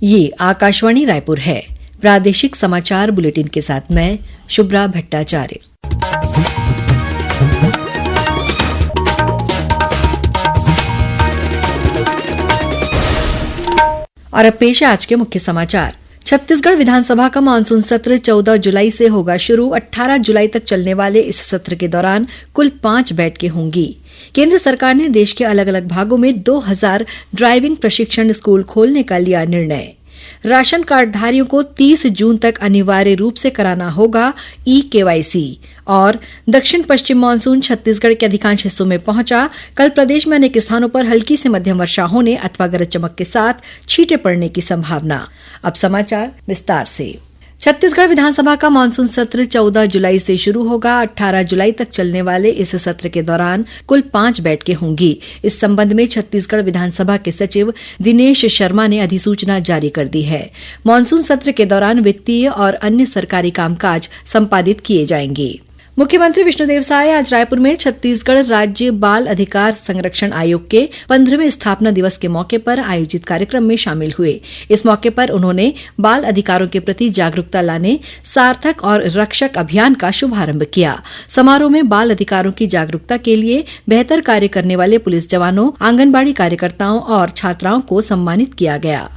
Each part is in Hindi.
ये आकाशवाणी रायपुर है। प्रादेशिक समाचार बुलेटिन के साथ मैं शुभ्रा भट्टाचार्य। और अब पेश है आज के मुख्य समाचार। छत्तीसगढ़ विधानसभा का मानसून सत्र 14 जुलाई से होगा शुरू। 18 जुलाई तक चलने वाले इस सत्र के दौरान कुल 5 बैठकें होंगी। केंद्र सरकार ने देश के अलग अलग भागों में 2000 ड्राइविंग प्रशिक्षण स्कूल खोलने का लिया निर्णय। राशन कार्डधारियों को 30 जून तक अनिवार्य रूप से कराना होगा ई-केवाईसी। और दक्षिण पश्चिम मानसून छत्तीसगढ़ के अधिकांश हिस्सों में पहुंचा। कल प्रदेश में अनेक स्थानों पर हल्की से मध्यम वर्षा होने अथवा गरज चमक के साथ छींटे पड़ने की संभावना। अब समाचार विस्तार से। छत्तीसगढ़ विधानसभा का मानसून सत्र 14 जुलाई से शुरू होगा। 18 जुलाई तक चलने वाले इस सत्र के दौरान कुल 5 बैठकें होंगी। इस संबंध में छत्तीसगढ़ विधानसभा के सचिव दिनेश शर्मा ने अधिसूचना जारी कर दी है। मानसून सत्र के दौरान वित्तीय और अन्य सरकारी कामकाज संपादित किए जाएंगे। मुख्यमंत्री विष्णुदेव साय आज रायपुर में छत्तीसगढ़ राज्य बाल अधिकार संरक्षण आयोग के 15वें स्थापना दिवस के मौके पर आयोजित कार्यक्रम में शामिल हुए। इस मौके पर उन्होंने बाल अधिकारों के प्रति जागरूकता लाने सार्थक और रक्षक अभियान का शुभारंभ किया। समारोह में बाल अधिकारों की जागरूकता के लिए बेहतर कार्य करने वाले पुलिस जवानों, आंगनबाड़ी कार्यकर्ताओं और छात्राओं को सम्मानित किया गया।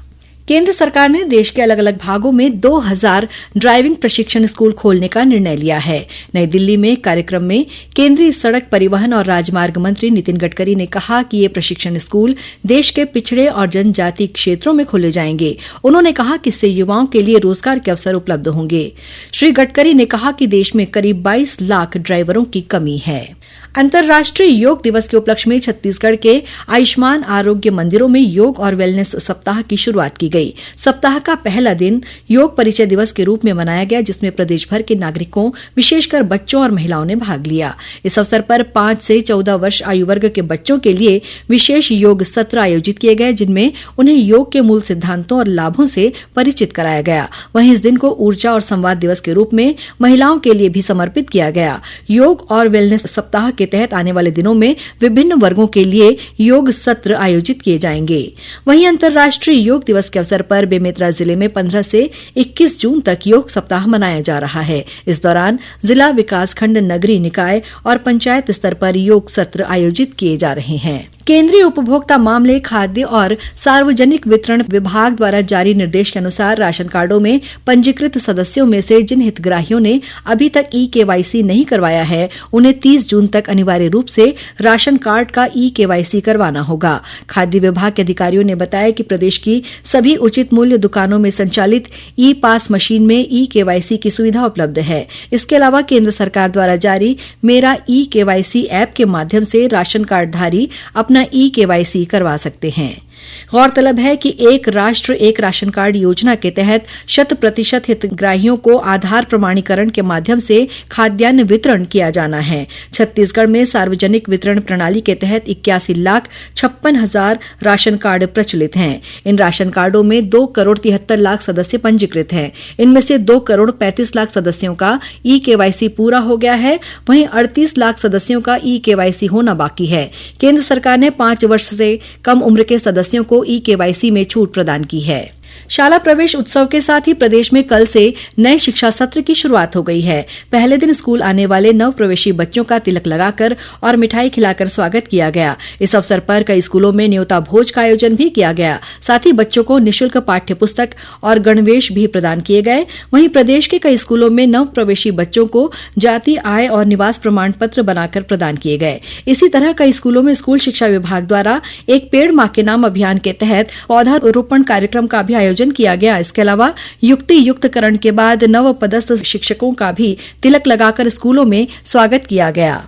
केंद्र सरकार ने देश के अलग अलग भागों में 2000 ड्राइविंग प्रशिक्षण स्कूल खोलने का निर्णय लिया है। नई दिल्ली में कार्यक्रम में केंद्रीय सड़क परिवहन और राजमार्ग मंत्री नितिन गडकरी ने कहा कि ये प्रशिक्षण स्कूल देश के पिछड़े और जनजातीय क्षेत्रों में खोले जाएंगे। उन्होंने कहा कि इससे युवाओं के लिए रोजगार के अवसर उपलब्ध होंगे। श्री गडकरी ने कहा कि देश में करीब 22 लाख ड्राइवरों की कमी है। अंतर्राष्ट्रीय योग दिवस के उपलक्ष्य में छत्तीसगढ़ के आयुष्मान आरोग्य मंदिरों में योग और वेलनेस सप्ताह की शुरुआत की गई। सप्ताह का पहला दिन योग परिचय दिवस के रूप में मनाया गया, जिसमें प्रदेश भर के नागरिकों, विशेषकर बच्चों और महिलाओं ने भाग लिया। इस अवसर पर 5 से 14 वर्ष आयु वर्ग के बच्चों के लिए विशेष योग सत्र आयोजित किए गए, जिनमें उन्हें योग के मूल सिद्धांतों और लाभों से परिचित कराया गया। वहीं इस दिन को ऊर्जा और संवाद दिवस के रूप में महिलाओं के लिए भी समर्पित किया गया। योग और वेलनेस सप्ताह के तहत आने वाले दिनों में विभिन्न वर्गों के लिए योग सत्र आयोजित किए जाएंगे। वहीं अंतर्राष्ट्रीय योग दिवस के अवसर पर बेमेतरा जिले में 15 से 21 जून तक योग सप्ताह मनाया जा रहा है। इस दौरान जिला, विकासखंड, नगरीय निकाय और पंचायत स्तर पर योग सत्र आयोजित किए जा रहे हैं। केंद्रीय उपभोक्ता मामले, खाद्य और सार्वजनिक वितरण विभाग द्वारा जारी निर्देश के अनुसार राशन कार्डों में पंजीकृत सदस्यों में से जिन हितग्राहियों ने अभी तक ई-केवाईसी नहीं करवाया है, उन्हें 30 जून तक अनिवार्य रूप से राशन कार्ड का ई-केवाईसी करवाना होगा। खाद्य विभाग के अधिकारियों ने बताया कि प्रदेश की सभी उचित मूल्य दुकानों में संचालित ई-पास मशीन में ई-केवाईसी की सुविधा उपलब्ध है। इसके अलावा केंद्र सरकार द्वारा जारी मेरा ई-केवाईसी ऐप के माध्यम से राशन कार्डधारी अपना ई-केवाईसी करवा सकते हैं। गौरतलब है कि एक राष्ट्र एक राशन कार्ड योजना के तहत 100% हितग्राहियों को आधार प्रमाणीकरण के माध्यम से खाद्यान्न वितरण किया जाना है। छत्तीसगढ़ में सार्वजनिक वितरण प्रणाली के तहत 81,56,000 राशन कार्ड प्रचलित हैं। इन राशन कार्डों में 2,73,00,000 सदस्य पंजीकृत हैं। इनमें से 2,35,00,000 सदस्यों का ई-केवाईसी पूरा हो गया है। वहीं 38 लाख सदस्यों का ई-केवाईसी होना बाकी है। केंद्र सरकार ने 5 वर्ष से कम उम्र के सदस्यों को ई-केवाईसी में छूट प्रदान की है। शाला प्रवेश उत्सव के साथ ही प्रदेश में कल से नए शिक्षा सत्र की शुरुआत हो गई है। पहले दिन स्कूल आने वाले नव प्रवेशी बच्चों का तिलक लगाकर और मिठाई खिलाकर स्वागत किया गया। इस अवसर पर कई स्कूलों में न्योता भोज का आयोजन भी किया गया। साथ ही बच्चों को निःशुल्क पाठ्य पुस्तक और गणवेश भी प्रदान किए गए। वहीं प्रदेश के कई स्कूलों में नव प्रवेशी बच्चों को जाति, आय और निवास प्रमाण पत्र बनाकर प्रदान किए गए। इसी तरह कई स्कूलों में स्कूल शिक्षा विभाग द्वारा एक पेड़ मां के नाम अभियान के तहत पौधारोपण कार्यक्रम का भी आयोजन किया गया। इसके अलावा युक्ति युक्तकरण के बाद नव पदस्थ शिक्षकों का भी तिलक लगाकर स्कूलों में स्वागत किया गया।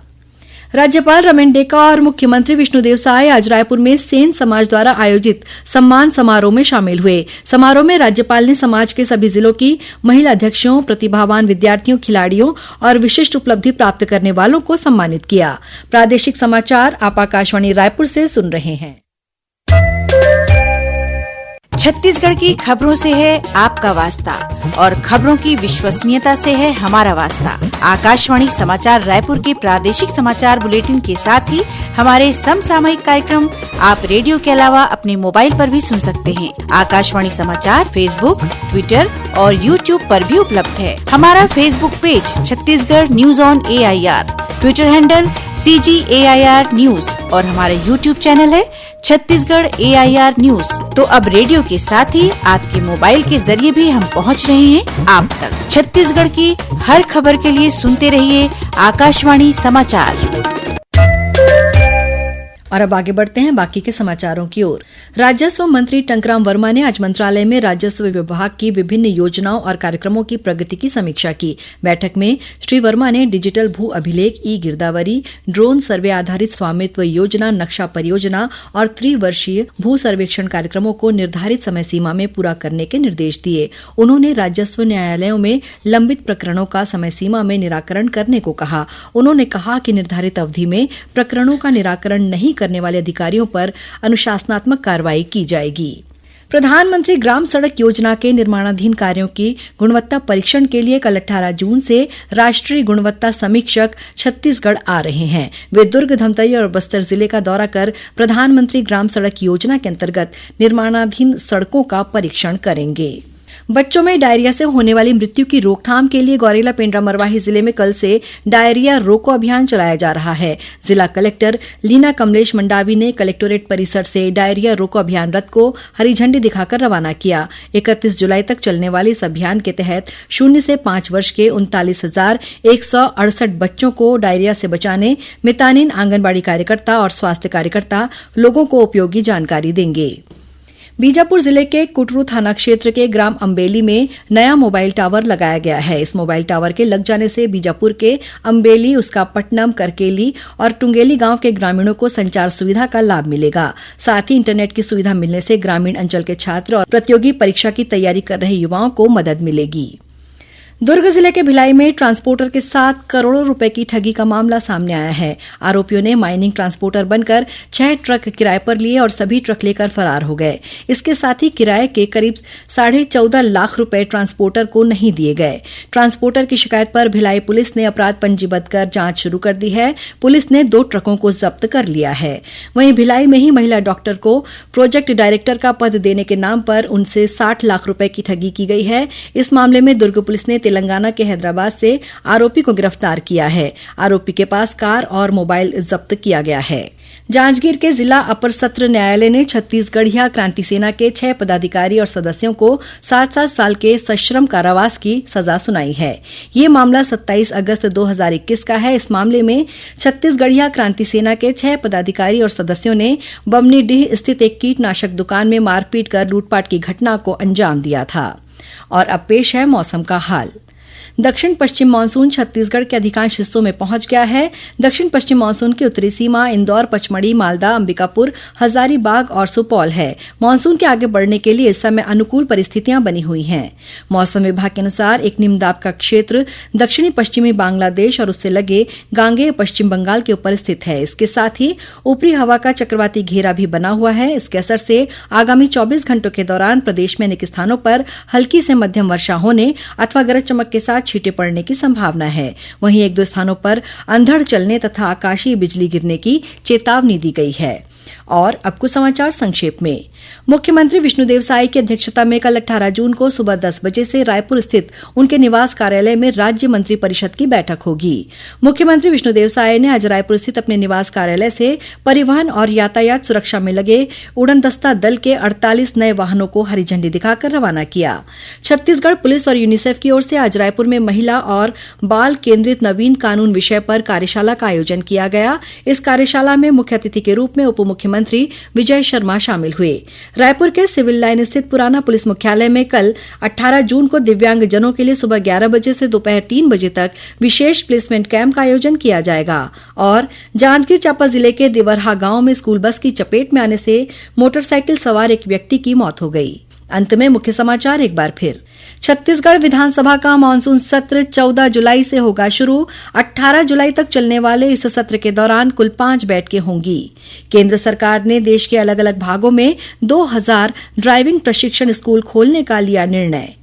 राज्यपाल रमेन डेका और मुख्यमंत्री विष्णुदेव साय आज रायपुर में सेन समाज द्वारा आयोजित सम्मान समारोह में शामिल हुए। समारोह में राज्यपाल ने समाज के सभी जिलों की महिला अध्यक्षों, प्रतिभावान विद्यार्थियों, खिलाड़ियों और विशिष्ट उपलब्धि प्राप्त करने वालों को सम्मानित किया। प्रादेशिक समाचार आप आकाशवाणी रायपुर से सुन रहे हैं। छत्तीसगढ़ की खबरों से है आपका वास्ता और खबरों की विश्वसनीयता से है हमारा वास्ता। आकाशवाणी समाचार रायपुर के प्रादेशिक समाचार बुलेटिन के साथ ही हमारे समसामयिक कार्यक्रम आप रेडियो के अलावा अपने मोबाइल पर भी सुन सकते हैं। आकाशवाणी समाचार फेसबुक, ट्विटर और यूट्यूब पर भी उपलब्ध है। हमारा Facebook page Chhattisgarh news on AIR, Twitter handle CGAIR news और हमारा यूट्यूब चैनल है छत्तीसगढ़ AIR न्यूज। तो अब रेडियो के साथ ही आपके मोबाइल के जरिए भी हम पहुंच रहे हैं आप तक। छत्तीसगढ़ की हर खबर के लिए सुनते रहिए आकाशवाणी समाचार। और अब आगे बढ़ते हैं बाकी के समाचारों की ओर। राजस्व मंत्री टंकराम वर्मा ने आज मंत्रालय में राजस्व विभाग की विभिन्न योजनाओं और कार्यक्रमों की प्रगति की समीक्षा की। बैठक में श्री वर्मा ने डिजिटल भू अभिलेख, गिरदावरी, ड्रोन सर्वे आधारित स्वामित्व योजना, नक्शा परियोजना और त्रिवर्षीय भू सर्वेक्षण कार्यक्रमों को निर्धारित समय सीमा में पूरा करने के निर्देश दिए। उन्होंने राजस्व न्यायालयों में लंबित प्रकरणों का समय सीमा में निराकरण करने को कहा। उन्होंने कहा कि निर्धारित अवधि में प्रकरणों का निराकरण नहीं करने वाले अधिकारियों पर अनुशासनात्मक कार्रवाई की जाएगी। प्रधानमंत्री ग्राम सड़क योजना के निर्माणाधीन कार्यों की गुणवत्ता परीक्षण के लिए कल 18 जून से राष्ट्रीय गुणवत्ता समीक्षक छत्तीसगढ़ आ रहे हैं। वे दुर्ग, धमतरी और बस्तर जिले का दौरा कर प्रधानमंत्री ग्राम सड़क योजना के अंतर्गत निर्माणाधीन सड़कों का परीक्षण करेंगे। बच्चों में डायरिया से होने वाली मृत्यु की रोकथाम के लिए गौरेला पेंड्रा मरवाही जिले में कल से डायरिया रोको अभियान चलाया जा रहा है। जिला कलेक्टर लीना कमलेश मंडावी ने कलेक्टोरेट परिसर से डायरिया रोको अभियान रथ को हरी झंडी दिखाकर रवाना किया। 31 जुलाई तक चलने वाले इस अभियान के तहत 0 से 5 वर्ष के 39,168 बच्चों को डायरिया से बचाने मितानिन आंगनबाड़ी कार्यकर्ता और स्वास्थ्य कार्यकर्ता लोगों को उपयोगी जानकारी देंगे। बीजापुर जिले के कुटरू थाना क्षेत्र के ग्राम अम्बेली में नया मोबाइल टावर लगाया गया है। इस मोबाइल टावर के लग जाने से बीजापुर के अम्बेली, उसका पट्टनम, करकेली और टुंगेली गांव के ग्रामीणों को संचार सुविधा का लाभ मिलेगा। साथ ही इंटरनेट की सुविधा मिलने से ग्रामीण अंचल के छात्र और प्रतियोगी परीक्षा की तैयारी कर रहे युवाओं को मदद मिलेगी। दुर्ग जिले के भिलाई में ट्रांसपोर्टर के साथ करोड़ों रुपए की ठगी का मामला सामने आया है। आरोपियों ने माइनिंग ट्रांसपोर्टर बनकर 6 ट्रक किराए पर लिए और सभी ट्रक लेकर फरार हो गए। इसके साथ ही किराए के करीब 14.5 लाख रुपए ट्रांसपोर्टर को नहीं दिए गए। ट्रांसपोर्टर की शिकायत पर भिलाई पुलिस ने अपराध पंजीबद्ध कर जांच शुरू कर दी है। पुलिस ने 2 ट्रकों को जब्त कर लिया है। वहीं भिलाई में ही महिला डॉक्टर को प्रोजेक्ट डायरेक्टर का पद देने के नाम पर उनसे 60 लाख रुपए की ठगी की गई है। इस मामले में दुर्ग पुलिस ने तेलंगाना के हैदराबाद से आरोपी को गिरफ्तार किया है। आरोपी के पास कार और मोबाइल जब्त किया गया है। जांजगीर के जिला अपर सत्र न्यायालय ने छत्तीसगढ़िया क्रांति सेना के 6 पदाधिकारी और सदस्यों को 7-7 साल के सश्रम कारावास की सजा सुनाई है। ये मामला 27 अगस्त 2021 का है। इस मामले में छत्तीसगढ़िया क्रांति सेना के 6 पदाधिकारी और सदस्यों ने बमनीडीह स्थित एक कीटनाशक दुकान में मारपीट कर लूटपाट की घटना को अंजाम दिया था। और अब पेश है मौसम का हाल। दक्षिण पश्चिम मानसून छत्तीसगढ़ के अधिकांश हिस्सों में पहुंच गया है। दक्षिण पश्चिम मानसून की उत्तरी सीमा इंदौर, पचमढ़ी, मालदा, अंबिकापुर, हजारीबाग और सुपौल है। मानसून के आगे बढ़ने के लिए इस समय अनुकूल परिस्थितियां बनी हुई हैं। मौसम विभाग के अनुसार एक निम्न दाब का क्षेत्र दक्षिणी पश्चिमी बांग्लादेश और उससे लगे गांगेय पश्चिम बंगाल के ऊपर स्थित है। इसके साथ ही ऊपरी हवा का चक्रवाती घेरा भी बना हुआ है। इसके असर से आगामी 24 घंटों के दौरान प्रदेश में अनेक स्थानों पर हल्की से मध्यम वर्षा होने अथवा गरज चमक के साथ छींटे पड़ने की संभावना है। वहीं 1-2 स्थानों पर अंधड़ चलने तथा आकाशीय बिजली गिरने की चेतावनी दी गई है। और अब कुछ समाचार संक्षेप में। मुख्यमंत्री विष्णुदेव साय की अध्यक्षता में कल 18 जून को सुबह 10 बजे से रायपुर स्थित उनके निवास कार्यालय में राज्य मंत्रिपरिषद की बैठक होगी। मुख्यमंत्री विष्णुदेव साय ने आज रायपुर स्थित अपने निवास कार्यालय से परिवहन और यातायात सुरक्षा में लगे उड़नदस्ता दल के 48 नए वाहनों को हरी झंडी दिखाकर रवाना किया। छत्तीसगढ़ पुलिस और यूनिसेफ की ओर से आज रायपुर में महिला और बाल केंद्रित नवीन कानून विषय पर कार्यशाला का आयोजन किया गया। इस कार्यशाला में मुख्य अतिथि के रूप में उप मुख्यमंत्री विजय शर्मा शामिल हुए। रायपुर के सिविल लाइन स्थित पुराना पुलिस मुख्यालय में कल 18 जून को दिव्यांगजनों के लिए सुबह 11 बजे से दोपहर 3 बजे तक विशेष प्लेसमेंट कैंप का आयोजन किया जाएगा। और जांजगीर चांपा जिले के दिवरहा गांव में स्कूल बस की चपेट में आने से मोटरसाइकिल सवार एक व्यक्ति की मौत हो गई। अंत में मुख्य समाचार एक बार फिर। छत्तीसगढ़ विधानसभा का मानसून सत्र 14 जुलाई से होगा शुरू। 18 जुलाई तक चलने वाले इस सत्र के दौरान कुल 5 बैठकें होंगी। केंद्र सरकार ने देश के अलग अलग भागों में 2000 ड्राइविंग प्रशिक्षण स्कूल खोलने का लिया निर्णय।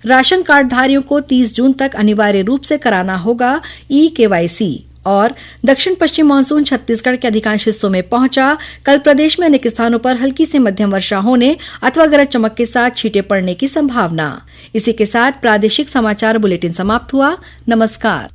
राशन कार्डधारियों को 30 जून तक अनिवार्य रूप से कराना होगा ई-केवाईसी। और दक्षिण पश्चिम मानसून छत्तीसगढ़ के अधिकांश हिस्सों में पहुंचा। कल प्रदेश में अनेक स्थानों पर हल्की से मध्यम वर्षा होने अथवा गरज चमक के साथ छींटे पड़ने की संभावना। इसी के साथ प्रादेशिक समाचार बुलेटिन समाप्त हुआ। नमस्कार।